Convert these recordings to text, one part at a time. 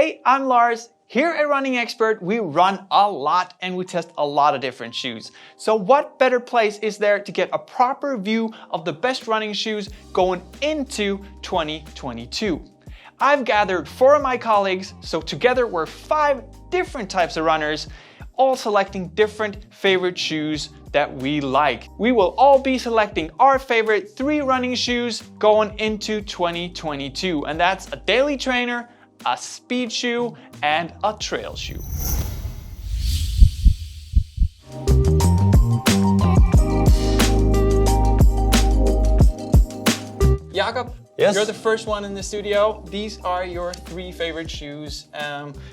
Hey, I'm Lars. Here at Running Expert, we run a lot and we test a lot of different shoes. So what better place is there to get a proper view of the best running shoes going into 2022? I've gathered 4 of my colleagues, so together we're 5 different types of runners, all selecting different favorite shoes that we like. We will all be selecting our favorite 3 running shoes going into 2022, and that's a daily trainer, a speed shoe, and a trail shoe. Jakob, yes. You're the first one in the studio. These are your 3 favorite shoes.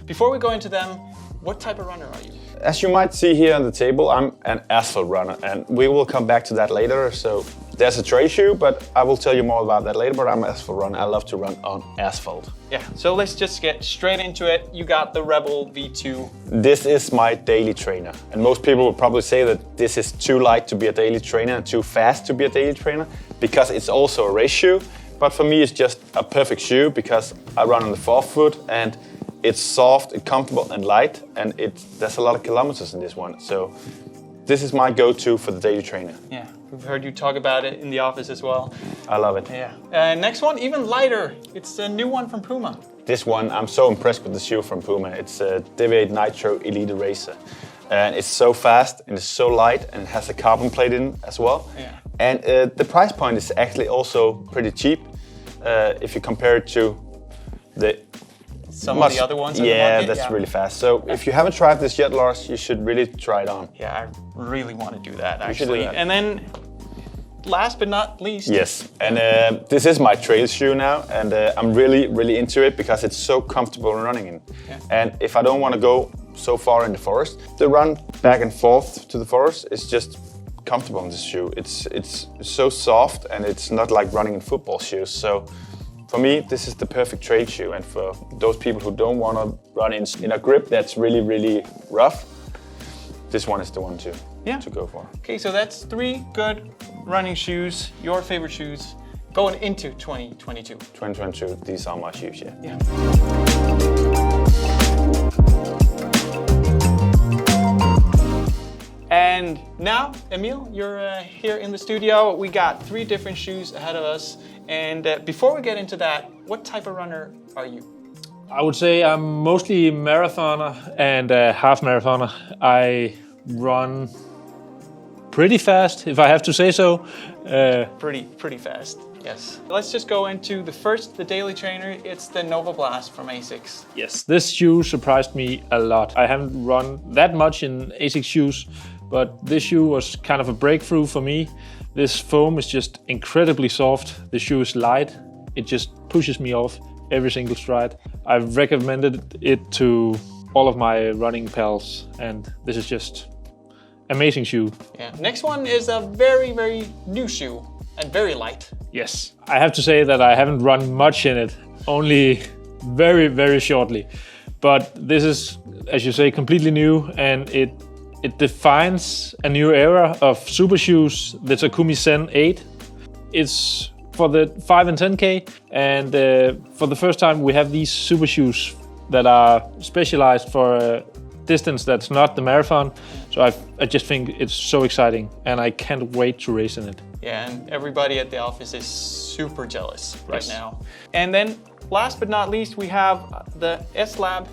Before we go into them, what type of runner are you? As you might see here on the table, I'm an asphalt runner, and we will come back to that later. So there's a trail shoe, but I will tell you more about that later, but I'm an asphalt runner. I love to run on asphalt. Yeah, so let's just get straight into it. You got the Rebel V2. This is my daily trainer, and most people would probably say that this is too light to be a daily trainer and too fast to be a daily trainer, because it's also a race shoe. But for me, it's just a perfect shoe because I run on the forefoot, and it's soft, it's comfortable and light, and there's a lot of kilometers in this one. So this is my go-to for the daily trainer. Yeah, we've heard you talk about it in the office as well. I love it. Yeah. Next one, even lighter. It's a new one from Puma. This one, I'm so impressed with the shoe from Puma. It's a Deviate Nitro Elite Racer. And it's so fast and it's so light and it has a carbon plate in as well. Yeah. And the price point is actually also pretty cheap if you compare it to some of the other ones in the market. That's really fast. So if you haven't tried this yet, Lars, you should really try it on. Yeah, I really want to do that, actually. You should do that. And then, last but not least. Yes, and this is my trail shoe now, and I'm really into it because it's so comfortable running in. Yeah. And if I don't want to go so far in the forest, the run back and forth to the forest is just comfortable in this shoe. It's so soft, and it's not like running in football shoes. So for me, this is the perfect trail shoe, and for those people who don't want to run in a grip that's really rough, this one is the one to go for. Okay, so that's 3 good running shoes, your favorite shoes, going into 2022. 2022, these are my shoes, yeah. And now, Emil, you're here in the studio. We got 3 different shoes ahead of us. And before we get into that, what type of runner are you? I would say I'm mostly marathoner and half marathoner. I run pretty fast, if I have to say so. Pretty fast, yes. Let's just go into the daily trainer. It's the Nova Blast from Asics. Yes, this shoe surprised me a lot. I haven't run that much in Asics shoes, but this shoe was kind of a breakthrough for me. This foam is just incredibly soft. The shoe is light. It just pushes me off every single stride. I've recommended it to all of my running pals, and this is just amazing shoe. Yeah. Next one is a very new shoe and very light. Yes, I have to say that I haven't run much in it, only very shortly. But this is, as you say, completely new, and it defines a new era of super shoes, the Takumi Zen 8. It's for the 5 and 10K, and for the first time we have these super shoes that are specialized for a distance that's not the marathon. So I just think it's so exciting, and I can't wait to race in it. Yeah, and everybody at the office is super jealous right now. And then last but not least, we have the S-Lab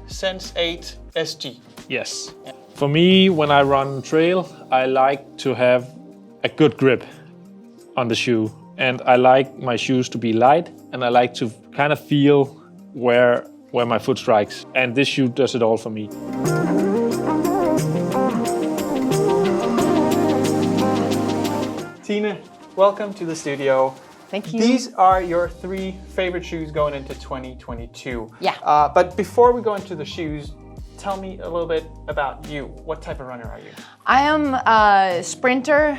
Sense 8 SG. Yes. Yeah. For me, when I run trail, I like to have a good grip on the shoe. And I like my shoes to be light, and I like to kind of feel where my foot strikes. And this shoe does it all for me. Tine, welcome to the studio. Thank you. These are your 3 favorite shoes going into 2022. Yeah. But before we go into the shoes, tell me a little bit about you. What type of runner are you? I am a sprinter.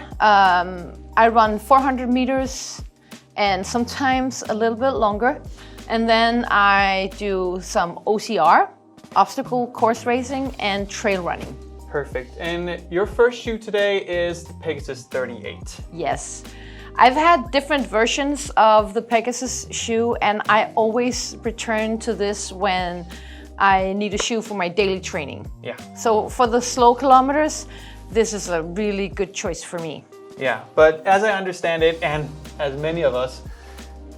I run 400 meters and sometimes a little bit longer. And then I do some OCR, obstacle course racing, and trail running. Perfect. And your first shoe today is the Pegasus 38. Yes. I've had different versions of the Pegasus shoe, and I always return to this when I need a shoe for my daily training. Yeah. So for the slow kilometers, this is a really good choice for me. Yeah, but as I understand it, and as many of us,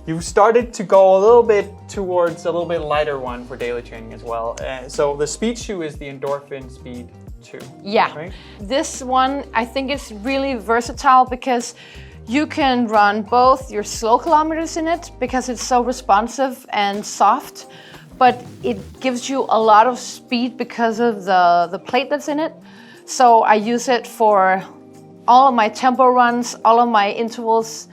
you started to go a little bit towards a little bit lighter one for daily training as well. So the speed shoe is the Endorphin Speed 2. Yeah. Right? This one, I think it's really versatile because you can run both your slow kilometers in it because it's so responsive and soft, but it gives you a lot of speed because of the plate that's in it. So I use it for all of my tempo runs, all of my intervals,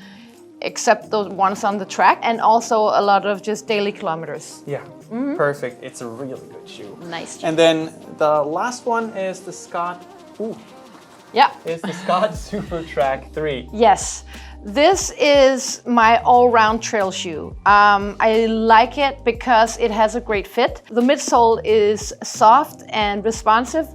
except those ones on the track, and also a lot of just daily kilometers. Yeah, perfect. It's a really good shoe. Nice. And then the last one is the Scott. Yeah. It's the Scott Super Track 3. Yes. This is my all-round trail shoe. I like it because it has a great fit. The midsole is soft and responsive,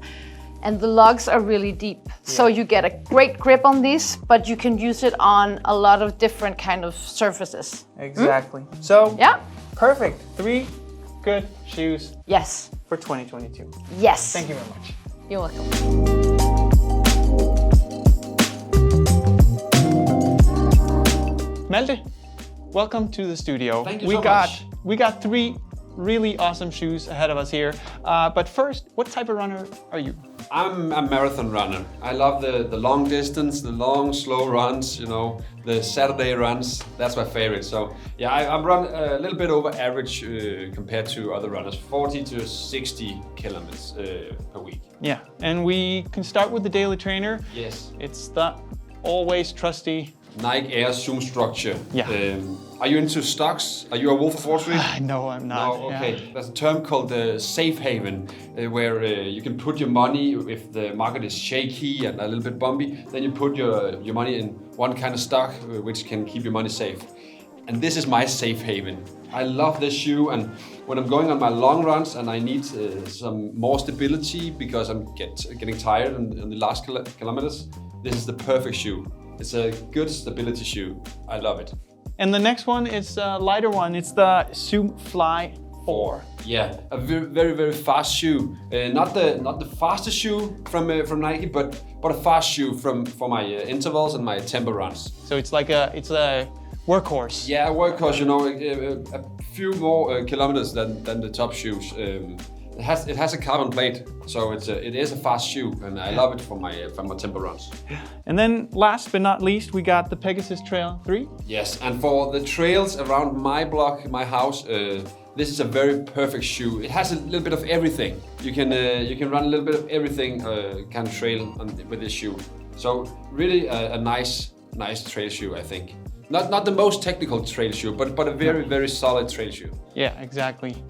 and the lugs are really deep. Yeah. So you get a great grip on these, but you can use it on a lot of different kind of surfaces. Exactly. So, yeah, perfect. 3 good shoes. Yes. For 2022. Yes. Thank you very much. You're welcome. Malte, welcome to the studio. Thank you so much. We got 3 really awesome shoes ahead of us here. But first, what type of runner are you? I'm a marathon runner. I love the long distance, the long, slow runs, you know, the Saturday runs. That's my favorite. So yeah, I run a little bit over average compared to other runners, 40 to 60 kilometers per week. Yeah, and we can start with the daily trainer. Yes. It's the always trusty Nike Air Zoom Structure. Yeah. Are you into stocks? Are you a wolf of Wall Street? No, I'm not. No, okay. Yeah. There's a term called the safe haven, where you can put your money if the market is shaky and a little bit bumpy. Then you put your money in one kind of stock, which can keep your money safe. And this is my safe haven. I love this shoe, and when I'm going on my long runs and I need some more stability because I'm getting tired on the last kilometers, this is the perfect shoe. It's a good stability shoe. I love it. And the next one is a lighter one. It's the Zoom Fly 4. Yeah, a very, very fast shoe. Not the fastest shoe from Nike, but a fast shoe for my intervals and my tempo runs. So it's like a workhorse. Yeah, a workhorse. You know, a few more kilometers than the top shoes. It has a carbon plate, so it is a fast shoe, and I love it for my tempo runs. And then last but not least, we got the Pegasus Trail 3. Yes, and for the trails around my block, my house, this is a very perfect shoe. It has a little bit of everything. You can run a little bit of everything kind of trail with this shoe. So really a nice trail shoe, I think. Not the most technical trail shoe, but a very solid trail shoe. Yeah, exactly.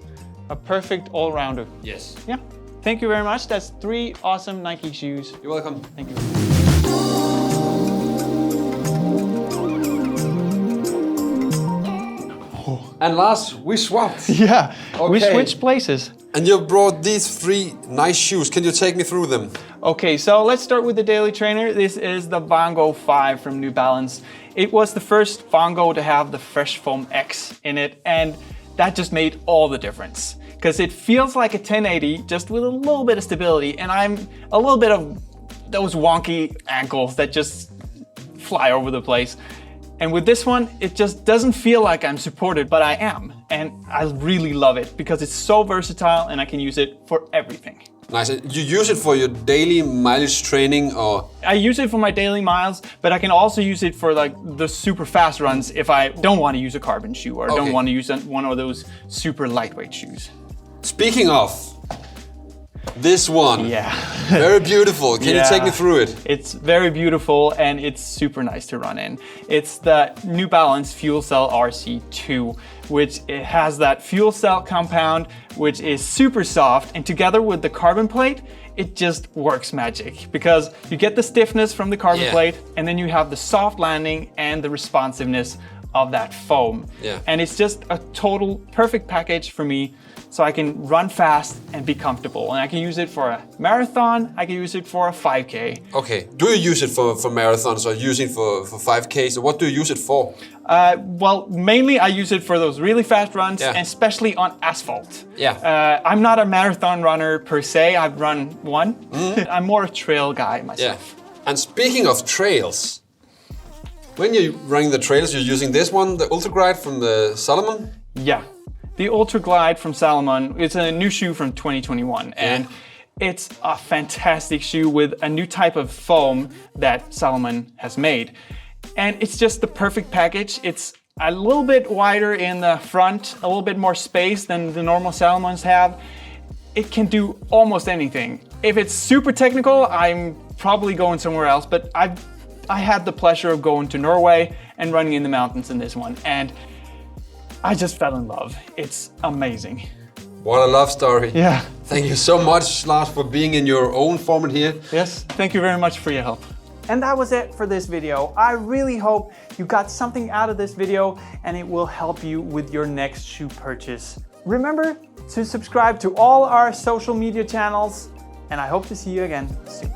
A perfect all-rounder. Yes. Yeah. Thank you very much. That's 3 awesome Nike shoes. You're welcome. Thank you. And Lars, we swapped. Yeah, we Okay. switched places. And you brought these 3 nice shoes. Can you take me through them? Okay, so let's start with the daily trainer. This is the Vongo 5 from New Balance. It was the first Vongo to have the Fresh Foam X in it, and that just made all the difference. Because it feels like a 1080, just with a little bit of stability, and I'm a little bit of those wonky ankles that just fly over the place. And with this one, it just doesn't feel like I'm supported, but I am. And I really love it because it's so versatile and I can use it for everything. Nice. You use it for your daily mileage training, or? I use it for my daily miles, but I can also use it for like the super fast runs if I don't want to use a carbon shoe or don't want to use one of those super lightweight shoes. Speaking of, this one. Yeah. Very beautiful. Can you take me through it? It's very beautiful and it's super nice to run in. It's the New Balance Fuel Cell RC2, which it has that fuel cell compound, which is super soft, and together with the carbon plate, it just works magic because you get the stiffness from the carbon plate, and then you have the soft landing and the responsiveness of that foam. Yeah. And it's just a total perfect package for me, so I can run fast and be comfortable. And I can use it for a marathon, I can use it for a 5K. Okay, do you use it for marathons or using for 5K? So what do you use it for? Well, mainly I use it for those really fast runs, Yeah. and especially on asphalt. Yeah. I'm not a marathon runner per se, I've run one. I'm more a trail guy myself. Yeah. And speaking of trails, when you're running the trails, you're using this one, the Ultra Glide from the Salomon? Yeah. The Ultra Glide from Salomon, it's a new shoe from 2021, and it's a fantastic shoe with a new type of foam that Salomon has made. And it's just the perfect package. It's a little bit wider in the front, a little bit more space than the normal Salomons have. It can do almost anything. If it's super technical, I'm probably going somewhere else, but I had the pleasure of going to Norway and running in the mountains in this one, and I just fell in love. It's amazing. What a love story. Yeah. Thank you so much, Lars, for being in your own format here. Yes, thank you very much for your help. And that was it for this video. I really hope you got something out of this video and it will help you with your next shoe purchase. Remember to subscribe to all our social media channels, and I hope to see you again soon.